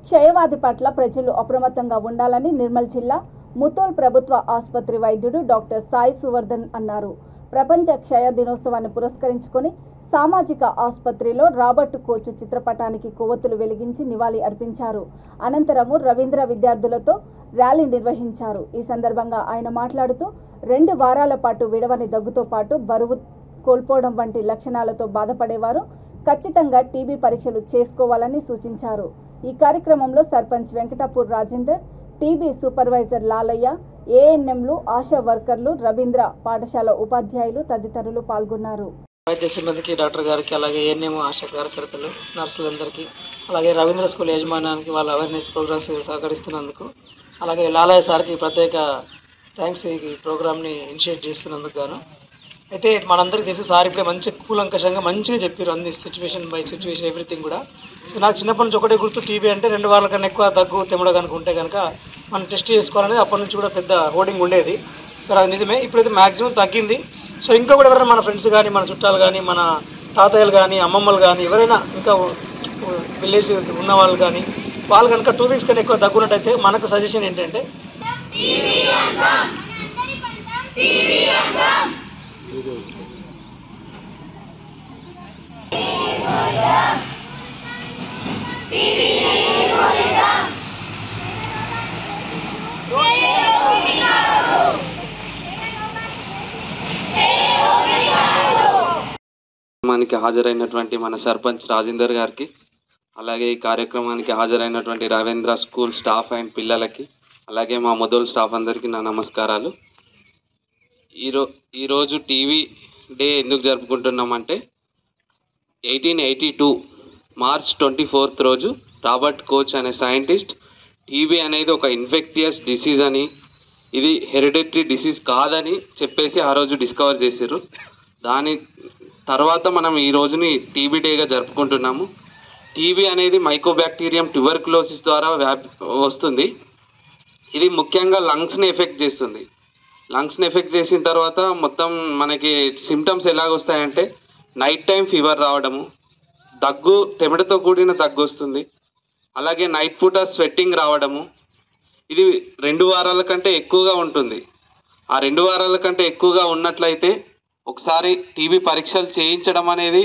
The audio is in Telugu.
క్షయవ్యాధి పట్ల ప్రజలు అప్రమత్తంగా ఉండాలని నిర్మల్ జిల్లా ముతోల్ ప్రభుత్వ ఆసుపత్రి వైద్యుడు డాక్టర్ సాయి సువర్ధన్ అన్నారు. ప్రపంచ క్షయ దినోత్సవాన్ని పురస్కరించుకొని సామాజిక ఆసుపత్రిలో రాబర్ట్ కోచ్ చిత్రపటానికి కొవ్వొత్తులు వెలిగించి నివాళి అర్పించారు. అనంతరము రవీంద్ర విద్యార్థులతో ర్యాలీ నిర్వహించారు. ఈ సందర్భంగా ఆయన మాట్లాడుతూ 2 వారాల పాటు విడవని దగ్గుతో పాటు బరువు కోల్పోవడం వంటి లక్షణాలతో బాధపడేవారు ఖచ్చితంగా టీబీ పరీక్షలు చేసుకోవాలని సూచించారు. ఈ కార్యక్రమంలో సర్పంచ్ వెంకటాపూర్ రాజేందర్, టీబీ సూపర్వైజర్ లాలయ్య, ఏఎన్ఎంలు, ఆశా వర్కర్లు, రవీంద్ర పాఠశాల ఉపాధ్యాయులు తదితరులు పాల్గొన్నారు. వైద్య సిబ్బందికి, డాక్టర్ గారికి, అలాగే ఏఎన్ఎం ఆశా కార్యకర్తలు, నర్సులందరికీ, అలాగే రవీంద్ర స్కూల్ యాజమాన్యానికి వాళ్ళ అవేర్నెస్ ప్రోగ్రామ్స్ సహకరిస్తున్నందుకు, అలాగే లాలయ్య సార్కి ప్రత్యేక థ్యాంక్స్ ఈ ప్రోగ్రామ్ని ఇనిషియేట్ చేస్తున్నందుకు గాను. అయితే మనందరికీ తెలుసు సార్ ఇప్పుడే మంచి కూలంకషంగా మంచిగా చెప్పారు అన్ని సిచ్యువేషన్ బై సిచ్యువేషన్ ఎవ్రీథింగ్ కూడా. సో నాకు చిన్నప్పటి నుంచి ఒకటే గుర్తు, టీబీ అంటే 2 వారాల కన్నా ఎక్కువ దగ్గు తెమ్మడ కనుక ఉంటే కనుక మనం టెస్ట్ చేసుకోవాలనేది అప్పటి నుంచి కూడా పెద్ద హోర్డింగ్ ఉండేది. సార్ అది నిజమే, ఇప్పుడైతే మ్యాక్సిమం తగ్గింది. సో ఇంకా కూడా ఎవరైనా మన ఫ్రెండ్స్ కానీ, మన చుట్టాలు కానీ, మన తాతయ్యలు కానీ, అమ్మమ్మలు కానీ, ఎవరైనా ఇంకా విలేజ్ ఉన్న వాళ్ళు కానీ, వాళ్ళు కనుక 2 వీక్స్ కన్నా ఎక్కువ దగ్గున్నట్టయితే మనకు సజెషన్ ఏంటంటే కార్యక్రమానికి హాజరైనటువంటి మన సర్పంచ్ రాజేందర్ గారికి, అలాగే ఈ కార్యక్రమానికి హాజరైనటువంటి రవీంద్ర స్కూల్ స్టాఫ్ అండ్ పిల్లలకి, అలాగే మా మొదలు స్టాఫ్ అందరికీ నా నమస్కారాలు. ఈరోజు టీవీ డే ఎందుకు జరుపుకుంటున్నామంటే 1882 మార్చ్ 24 రోజు రాబర్ట్ కోచ్ అనే సైంటిస్ట్ టీబీ అనేది ఒక ఇన్ఫెక్టియస్ డిసీజ్ అని, ఇది హెరిడిటరీ డిసీజ్ కాదని చెప్పేసి ఆ రోజు డిస్కవర్ చేశారు. దాని తర్వాత మనం ఈ రోజుని టీబీ డేగా జరుపుకుంటున్నాము. టీబీ అనేది మైకోబ్యాక్టీరియం ట్యూబర్క్యులోసిస్ ద్వారా వస్తుంది. ఇది ముఖ్యంగా లంగ్స్ని ఎఫెక్ట్ చేస్తుంది. లంగ్స్ని ఎఫెక్ట్ చేసిన తర్వాత మొత్తం మనకి సిమ్టమ్స్ ఎలాగొస్తాయంటే నైట్ టైం ఫీవర్ రావడము, దగ్గు, తెమిడతో కూడిన దగ్గు వస్తుంది, అలాగే నైట్ పూట స్వెట్టింగ్ రావడము. ఇది 2 వారాల కంటే ఎక్కువగా ఉంటుంది. ఆ 2 వారాల కంటే ఎక్కువగా ఉన్నట్లయితే ఒకసారి టీబీ పరీక్షలు చేయించడం అనేది